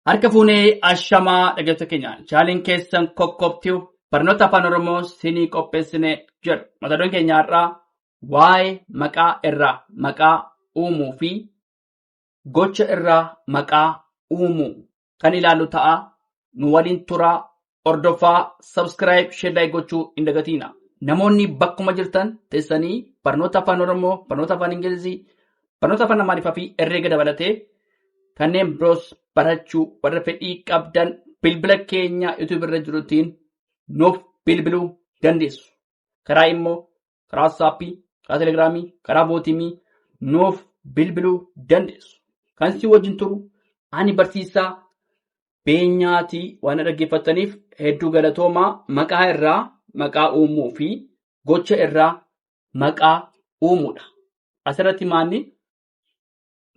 Harka fuunee ashamaa dhaggeeffattoota keenya chaaliin keessan kokkobtiu barnoota afaan Oromoo sinii qopheessinee jedhu mata dureen keenya har'aa waa'ee maqaa irraa maqaa uumuu fi gocha irraa maqaa uumuu kan ilaallu ta'a. Nu waliin turaa hordofaa subscribe share gochuu hin dagatiina. Namoonni bakkuma jirtan teessanii barnoota afaan Oromoo, barnoota afaan Ingilizii, barnoota afaan Amaariffaa fi herreega dabalatee kanneen biroos barachuu warra fedhii qabdan bilbila keenya YouTube irra jirutiin nuuf bilbiluu dandeessu. Karaa immoo karaa WhatsApp, karaa Telegram, karaa Bootimii nuuf bilbiluu dandeessu. Kan si wajjin turu ani barsiisaa Beenyaatii waan dhaggeeffataniif hedduu galatoomaa. Maqaa irraa maqaa uumuu fi gocha irraa maqaa uumuudha. Asirratti maanni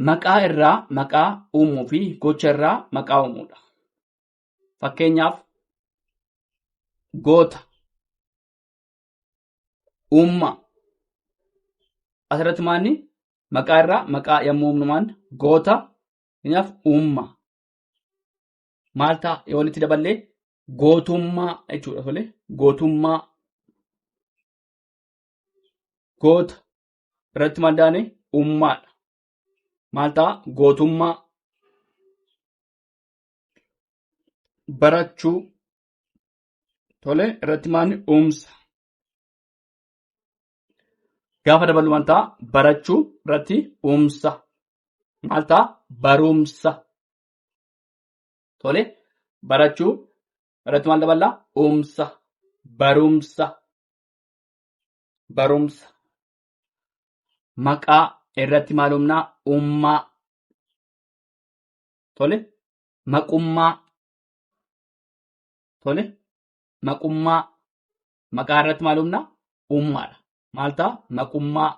maqaa irraa maqaa uumuu fi gocha irraa maqaa uumuudha. Fakkeenyaaf goota, uummaa. Asirratti maanni maqaa irraa maqaa yommuu uumnumaan goota, fakkeenyaaf uummaa. Maal ta'a yoo walitti daballee gootummaa jechuudha. Tole gootummaa, goota irratti maddaane uummaadha. Maal ta'a gootummaa. Barachuu tole irratti maanni uumsa. Gaafa daballu maal ta'a barachuu irratti uumsa. Maal ta'a barumsa. Tole barachuu irratti maal daballaa uumsa barumsa. Barumsa. Maqaa irratti maal uumnaa uummaa. Tole maqummaa. Tole maqummaa. Maqaa irratti maal uumnaa uummaadha. Maal ta'a maqummaa.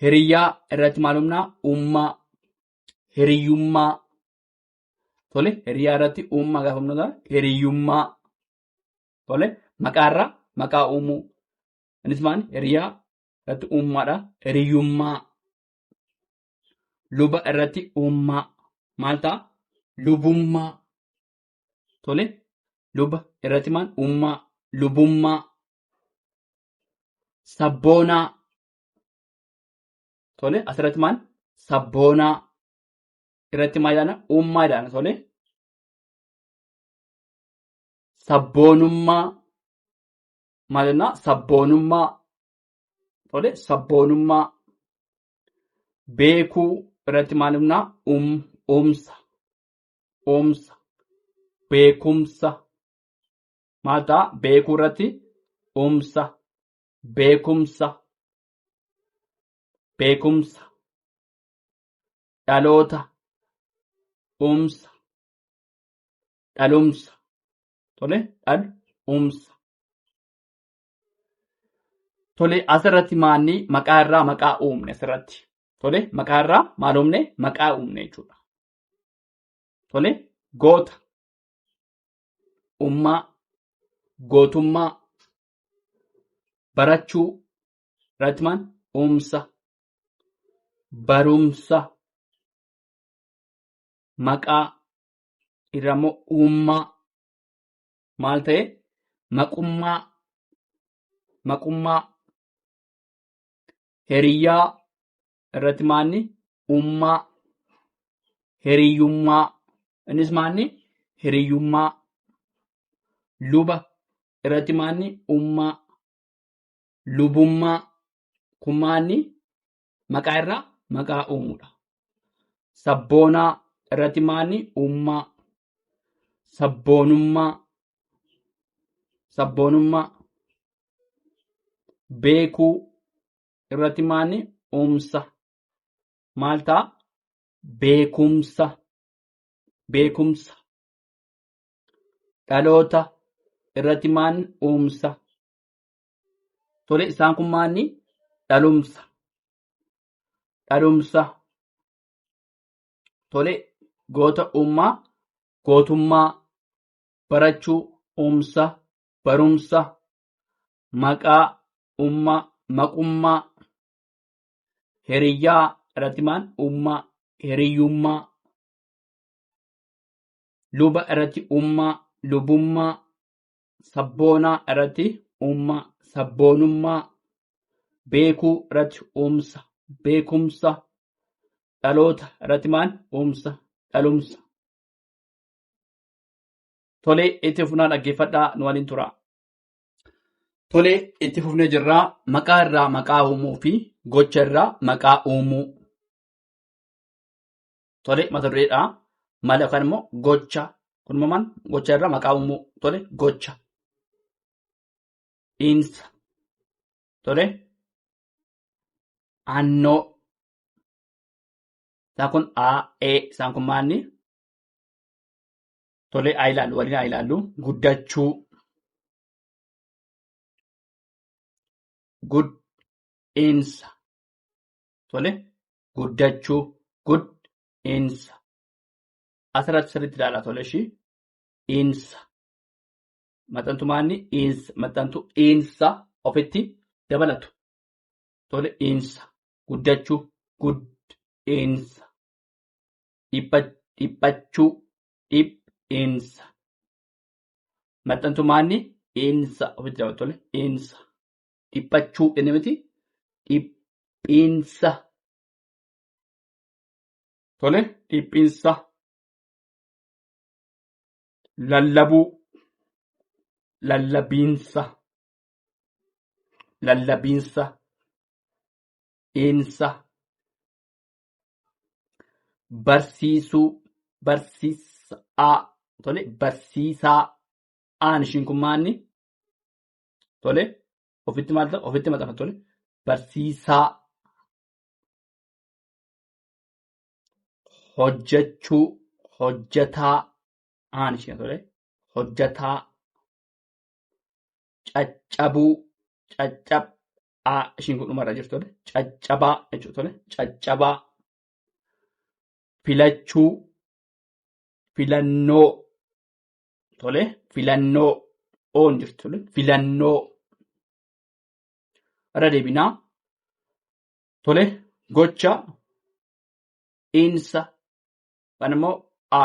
Hiriyaa irratti maal uumnaa uummaa. Hiriyyummaa. Tole hiriyaa irratti uummaa gaafa uumnu hiriyyummaa. Tole maqaa irraa maqaa uumuu. Innis maal hiriyaa irratti uummaadha. Hiriyyummaa. Luba irratti uummaa. Maal ta'a lubummaa. Tole luba irratti maal uummaa. Lubummaa. Sabboonaa. Tole asirratti maal sabboonaa irratti maal jedhana uummaa jedhana. Tole sabboonummaa. Maal jennaa sabboonummaa. Tole sabboonummaa. Beekuu irratti maal jennaa uumsa. Uumsa. Beekumsa. Maal ta'a beekuu irratti uumsa. Beekumsa. Beekumsa. Dhaloota. Uumsa. Dhalumsa. Tole uumsa. Tole asirratti maanni maqaa irraa maqaa uumne asirratti. Tole maqaa irraa maal uumne maqaa uumne jechuudha. Tole goota. Uummaa. Gootummaa. Barachuu irratti maal uumsa. Barumsa. Maqaa irrammoo uummaa. Maal ta'e maqummaa. Maqummaa. Hiriyaa irratti maanni uummaa. Hiriyyummaa. Innis maanni hiriyyummaa. Luba irratti maanni uummaa. Lubummaa. Kun maanni maqaa irraa maqaa uumuudha. Sabboonaa irratti maanni uummaa. Sabboonummaa. Sabboonummaa. Beekuu irratti maanni uumsa. Maal ta'a beekumsa. Beekumsa. Dhaloota irratti maanni uumsa. Tole isaan kun maanni dhalumsa. Dhalumsa. Tole goota uummaa. Gootummaa. Barachuu uumsa. Barumsa. Maqaa uummaa. Maqummaa. Hiriyaa irratti maal uummaa. Hiriyyummaa. luba irratti ummaa, lubummaa, sabboonaa irratti ummaa, sabboonummaa, beekuu irratti umsa, beekumsa, dhaloota irratti maal umsa, dhalumsa. Tolee, itti fufnaa dhaggeeffadhaa nu waliin tura. Tolee, itti fufnee jirraa maqaa irraa maqaa uumuu fi gocha irraa maqaa uumuu. Tolee, mata dureedhaa maal yookaan immoo gocha. Kun immoo gocha irraa maqaa uumuu. Tolee, gocha. Dhiinsa. Tolee, annoo. Isaan kun A, E, isaan kun maalni? Tolee, haa ilaallu, waliin haa ilaallu. Guddachuu. Guddiinsa. Tolee, guddachuu. Guddiinsa. Asirratti sirriitti ilaalaa tolee ishii. Dhiinsa. Maxxantu maalni? Dhiinsa. Maxxantu dhiinsa ofitti dabalatu. Tolee, dhiinsa. Guddachuu. Dhiinsa. Dhiphachuu. Dhiinsa. Maxxantu maalni? Dhiinsa ofitti dabalatu. Tolee, dhiinsa. Dhiphachuu jennee miti? Dhiphiinsa. Tolee, dhiphiinsa. Lallabuu. Lallabiinsa. Lallabiinsa. Dhiinsa. Barsiisuu. Barsiisaa. Tolee, barsiisaa. Aan ishiin kun maalni? Tolee, ofitti maal ta'a? Ofitti maxxanfama. Tolee, barsiisaa. Hojjechuu. Hojjetaa. Aan ishiin tolee, hojjetaa. Caccabuu. Caccabaa. Ishiin kun dhumarra jirtu tolee, caccabaa jechuudha. Tolee, caccabaa. Filachuu. Filannoo. Tolee, filannoo. Oon jirtu tolee, filannoo. Irra deebinaa. Tolee, gocha. Dhiinsa. Kan immoo A,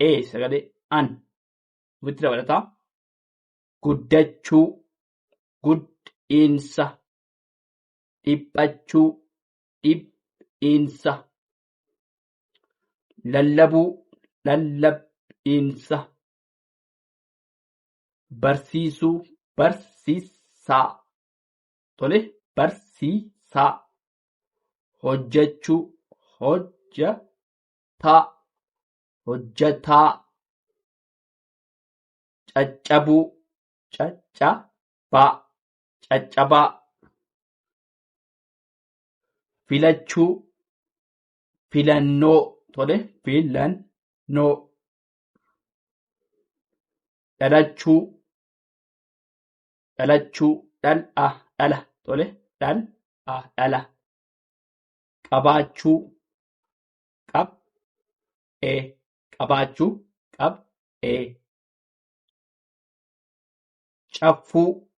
E sagalee an ofitti dabalataa. Guddachuu. Guddiinsa. Dhiphachuu. Dhiphiinsa. Lallabuu. Lallabiinsa. Barsiisuu. Barsiisaa. Tolee, barsiisaa. Hojjechuu. Hojjetaa. Hojjetaa. Caccabuu. Caccabaa. Caccabaa. Filachuu. Filannoo. Tolee, filannoo. Dhalachuu. Dhalachuu. Dhala. Tolee, dhala. Qabaachuu. Qabaachuu. Caffuu.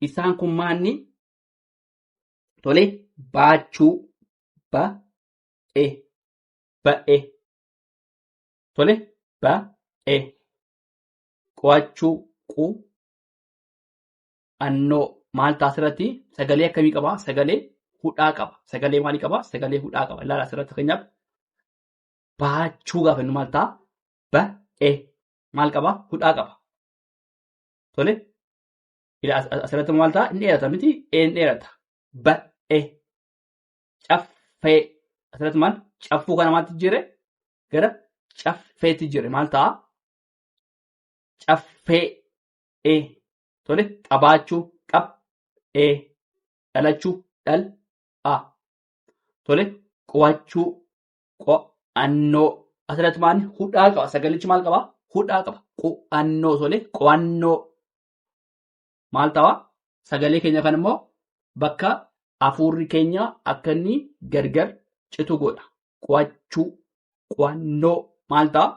Isaan kun maalni? Tolee, baachuu. Ba'e. Tolee, ba'e. Qo'achuu. Annoo. Maal ta'a asirratti? Sagalee akkamii qabaa? Sagalee hudhaa qaba. Sagalee maalii qabaa? Sagalee hudhaa qaba. Ilaala asirratti fakkeenyaaf baachuu gaafa inni maal ta'a? Ba'e. Maal qabaa? Hudhaa qaba. Tolee, asirratti maal ta'a? Inni dheerata miti? Een dheerata. Ba'e. Caffee. Asirratti maal? Caffuu kana maalti jire? Gara caffeetti jire. Maal ta'a? Caffee. Tolee, qabaachuu. Dhalachuu. Tolee, qo'achuu. Qo'annoo. Asirratti maal? Hudhaa qaba. Sagalichi maal qabaa? Hudhaa qaba. Qo'annoo. Tolee, qo'annoo. Maal ta'a? Sagalee keenya kan immoo bakka hafuurri keenya akka inni gargar citu godha. Qo'achuu. Qo'annoo. Maal ta'a?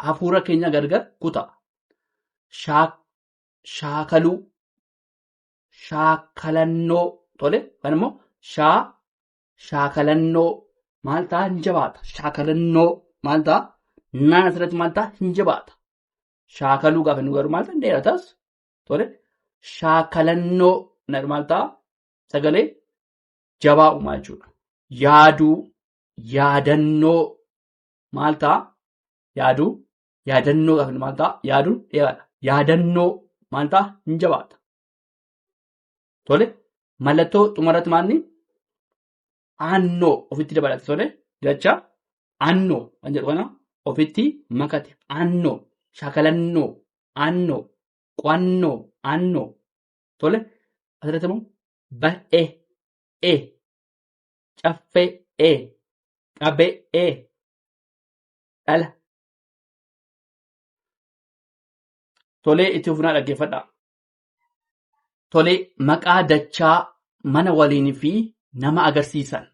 Hafuura keenya gargar kuta. Shaakaluu. Shaakalannoo. Tolee, kan immoo shaakalannoo. Maal ta'a? Ni jabaata. Shaakalannoo. maal ta'a? Naan asirratti maal ta'a? Hin jabaata. Shaakaluu gaafa nu garuu maal ta'a? Hin dheeratas. Tole. Shaakalannoo maal ta'a? Sagalee jabaa uumaa jechuudha. Yaaduu, yaadannoo maal ta'a? Yaaduu, yaadannoo gaafa maal ta'a? Yaaduun dheeraadha. Yaadannoo maal ta'a? Hin jabaata. Tole. Mallattoo xumarratti maalni? Aannoo ofitti dabalate. Tole. Jecha aannoo kan jedhu kana ofitti makate. Aannoo, shaakalannoo, aannoo, qo'annoo, aannoo. Tole. Asirratti immoo ba'ee, caffee, qabee, dhala. Tolee, itti fufnaa dhaggeeffadhaa. Tolee, maqaa dachaa mana waliinii fi nama agarsiisan.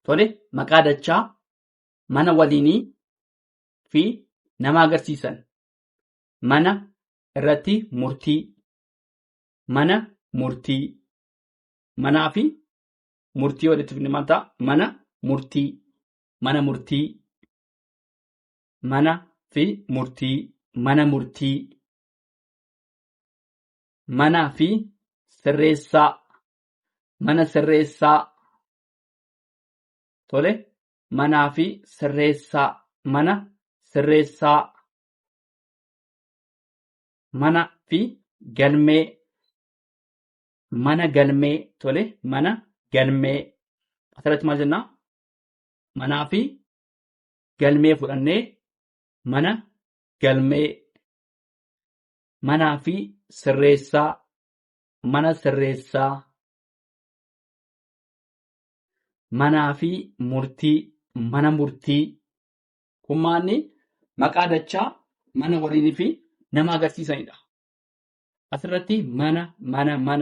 Tolee, maqaa dachaa mana waliinii fi nama agarsiisan. Mana irratti murtii. Mana murtii. Manaa fi murtii walitti fidne maal ta'a? Mana murtii. Mana murtii. Mana fi murtii. Mana murtii. Manaa fi sirreessaa. Mana sirreessaa. Tole. Manaa fi sirreessaa. Mana sirreessaa. Mana fi galmee. Mana galmee. Tole. Mana galmee. Asirratti maal jennaa? Manaa fi galmee fudhannee mana galmee. Manaa fi sirreessaa. Mana sirreessaa. Manaa fi murtii. Mana murtii. Kun maanni maqaa dachaa mana waliinii fi nama agarsiisanidha. Asirratti mana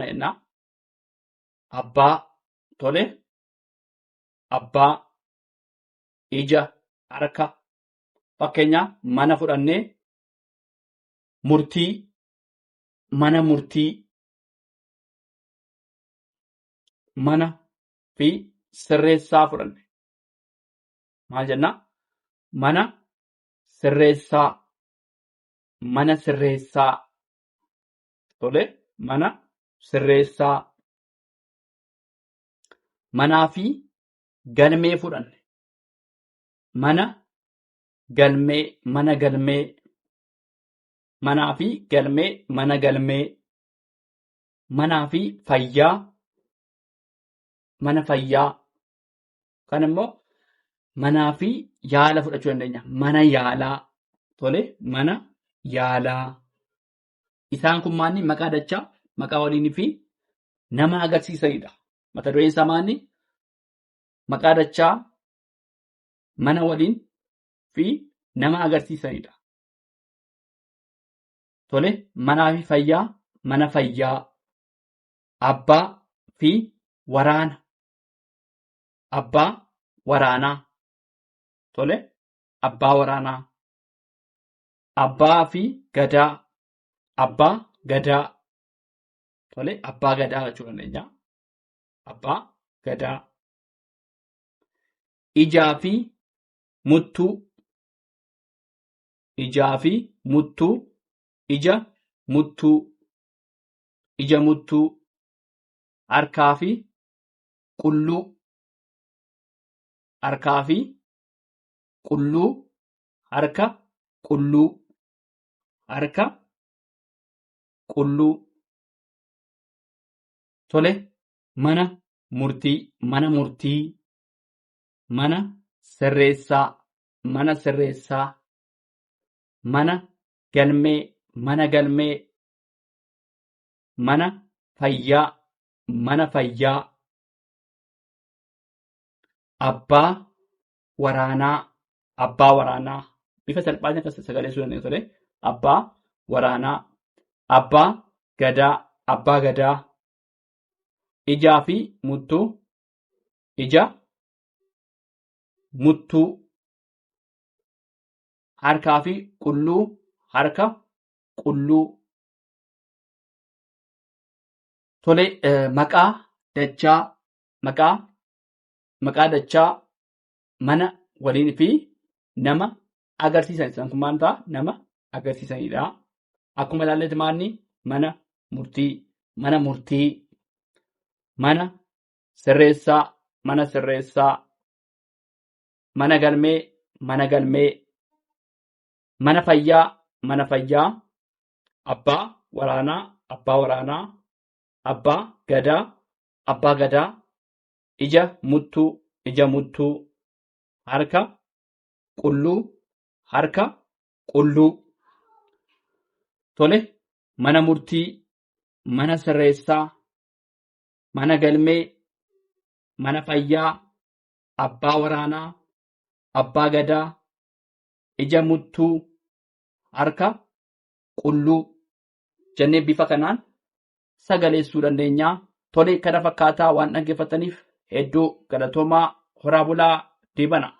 jennaa. Abbaa. Tole. Abbaa. Ija. Harka. Fakkeenyaaf mana fudhannee murtii. Mana murtii. Mana fi sirreessaa fudhanne. Maal jennaa? Mana sirreessaa. Mana sirreessaa. Tole. Mana sirreessaa. Manaa fi galmee fudhanne. Mana galmee. Mana galmee. Manaa fi galmee. Mana galmee. Manaa fi fayyaa. Mana fayyaa. Kan immoo manaa fi yaala fudhachuu dandeenya. Mana yaalaa. Tole. Mana yaalaa. Isaan kun maanni maqaa dachaa maqaa waliinii fi nama agarsiisanidha. Mata dureen isaa maanni? Maqaa dachaa mana waliin fi nama agarsiisanidha. Tole. Manaa fi fayyaa. Mana fayyaa. Abbaa fi waraana. Abbaa waraanaa. Tole. Abbaa waraanaa. Abbaa fi gadaa. Abbaa gadaa. Tole. Abbaa gadaa jechuu dandeenya. Abbaa gadaa. Ijaa fi muttuu. Ijaa fi muttuu. Ija muttuu. Ija muttuu. Harkaa fi qulluu. Harkaa fi qulluu. Harka qulluu. Harka qulluu. Tole. Mana murtii. Mana murtii. Mana sirreessaa. Mana sirreessaa. Mana galmee. Mana galmee. Mana fayyaa. Mana fayyaa. Abbaa waraanaa. Abbaa waraanaa. Bifa salphaatiin akkas sagalee suudhaan tole. Abbaa waraanaa. Abbaa gadaa. Abbaa gadaa. Ijaa fi muttuu. Ija muttuu. Harkaa fi qulluu. Harka qulluu. Tole. Maqaa dachaa. Maqaa dachaa mana waliin fi nama agarsiisan. Isaan kun maal ta'a? Nama agarsiisanidha. Akkuma ilaalletti maalni mana murtii, mana murtii, mana sirreessaa, mana sirreessaa, mana galmee, mana galmee, mana fayyaa, mana fayyaa, abbaa waraanaa, abbaa waraanaa, abbaa gadaa, abbaa gadaa, ija muttuu, ija muttuu, harka qulluu, harka qulluu. Tole, mana murtii, mana sirreessaa, mana galmee, mana fayyaa, abbaa waraanaa, abbaa gadaa, ija muttuu, harka qulluu jennee bifa kanaan sagaleessuu dandeenya. Tole, kana fakkaataa waan dhaggeeffataniif hedduu galatoomaa. Horaa bulaa. Dibana.